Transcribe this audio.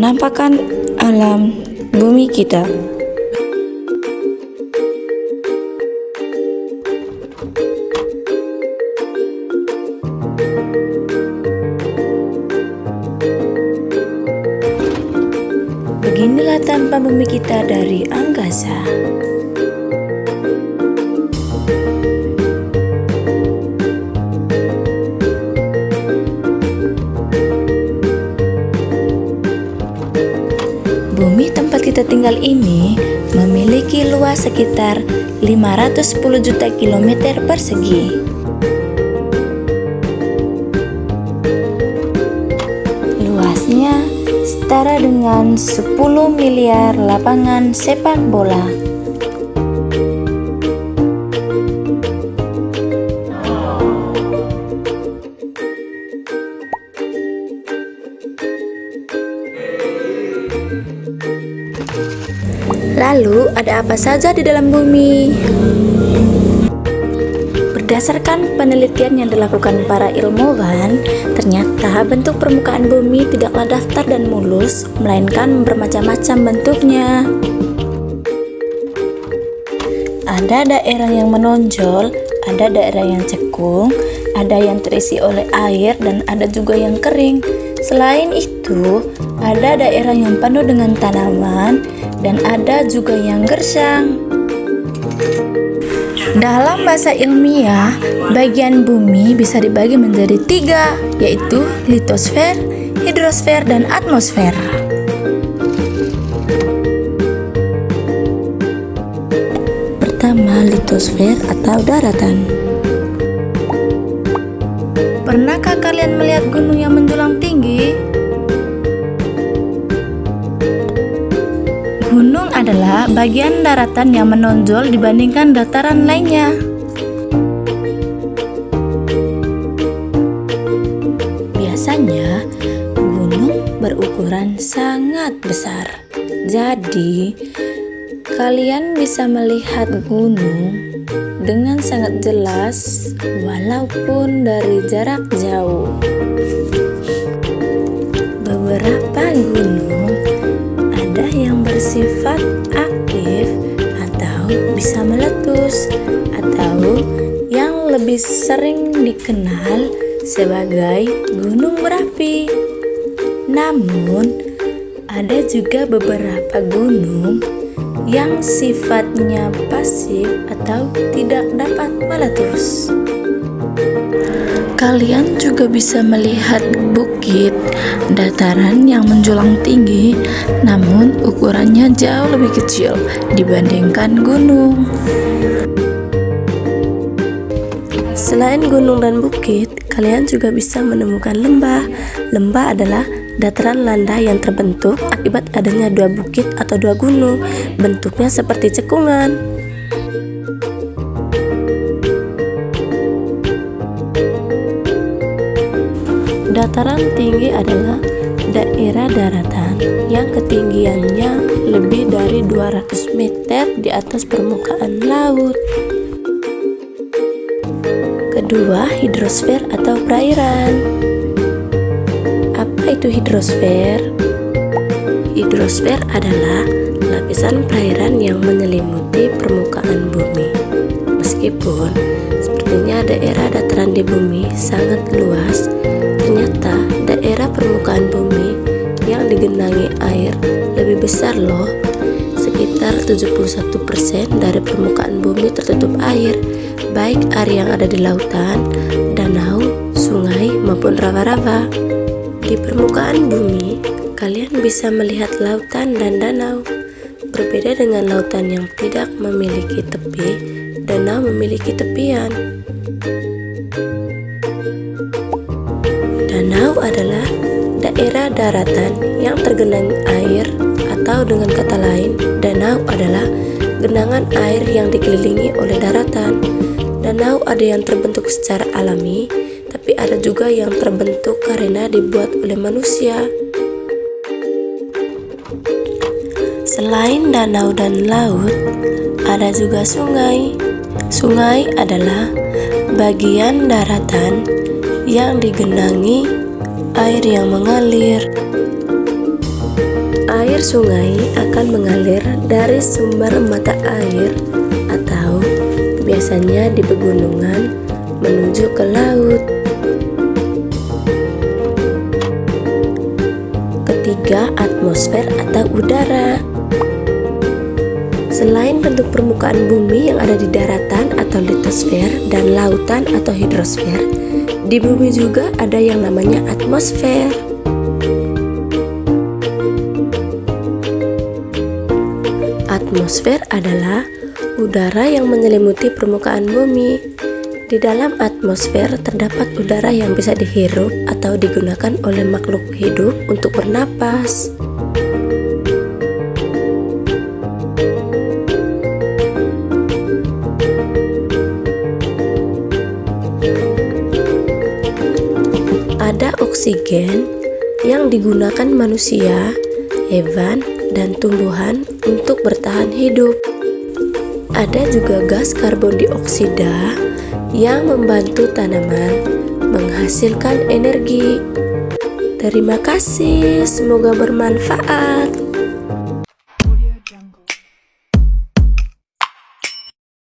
penampakan alam bumi kita. Beginilah tampak bumi kita dari angkasa. Bumi tempat kita tinggal ini memiliki luas sekitar 510 juta kilometer persegi. Luasnya setara dengan 10 miliar lapangan sepak bola. Lalu, ada apa saja di dalam bumi? Berdasarkan penelitian yang dilakukan para ilmuwan, ternyata bentuk permukaan bumi tidaklah datar dan mulus, melainkan bermacam-macam bentuknya. Ada daerah yang menonjol, ada daerah yang cekung, ada yang terisi oleh air, dan ada juga yang kering. Selain itu, ada daerah yang penuh dengan tanaman, dan ada juga yang gersang. Dalam bahasa ilmiah, bagian bumi bisa dibagi menjadi 3, yaitu litosfer, hidrosfer, dan atmosfer. Pertama, litosfer atau daratan. Pernahkah kalian melihat gunung yang menjulang tinggi? Gunung adalah bagian daratan yang menonjol dibandingkan dataran lainnya. Biasanya, gunung berukuran sangat besar. Jadi, kalian bisa melihat gunung dengan sangat jelas walaupun dari jarak jauh. Beberapa gunung ada yang bersifat aktif atau bisa meletus, atau yang lebih sering dikenal sebagai gunung berapi. Namun, ada juga beberapa gunung yang sifatnya pasif atau tidak dapat meletus. Kalian juga bisa melihat bukit, dataran yang menjulang tinggi, namun ukurannya jauh lebih kecil dibandingkan gunung. Selain gunung dan bukit, kalian juga bisa menemukan lembah. Lembah adalah dataran landai yang terbentuk akibat adanya 2 bukit atau 2 gunung. Bentuknya seperti cekungan. Dataran tinggi adalah daerah daratan yang ketinggiannya lebih dari 200 meter di atas permukaan laut. Kedua, hidrosfer atau perairan. Apa itu hidrosfer? Hidrosfer adalah lapisan perairan yang menyelimuti permukaan bumi. Meskipun sepertinya daerah dataran di bumi sangat luas, ternyata daerah permukaan bumi yang digenangi air lebih besar loh. Sekitar 71% dari permukaan bumi tertutup air, baik air yang ada di lautan, danau, sungai, maupun rawa-rawa. Di permukaan bumi, kalian bisa melihat lautan dan danau. Berbeda dengan lautan yang tidak memiliki tepi, danau memiliki tepian. Danau adalah daerah daratan yang tergenang air, atau dengan kata lain, danau adalah genangan air yang dikelilingi oleh daratan. Danau ada yang terbentuk secara alami, tapi ada juga yang terbentuk karena dibuat oleh manusia. Selain danau dan laut, ada juga sungai. Sungai adalah bagian daratan yang digenangi air yang mengalir. Air sungai akan mengalir dari sumber mata air atau biasanya di pegunungan menuju ke laut. Ketiga, atmosfer atau udara. Selain bentuk permukaan bumi yang ada di daratan atau litosfer dan lautan atau hidrosfer, di bumi juga ada yang namanya atmosfer. Atmosfer adalah udara yang menyelimuti permukaan bumi. Di dalam atmosfer terdapat udara yang bisa dihirup atau digunakan oleh makhluk hidup untuk bernapas. Ada oksigen yang digunakan manusia, hewan, dan tumbuhan untuk bertahan hidup. Ada juga gas karbon dioksida yang membantu tanaman menghasilkan energi. Terima kasih, semoga bermanfaat.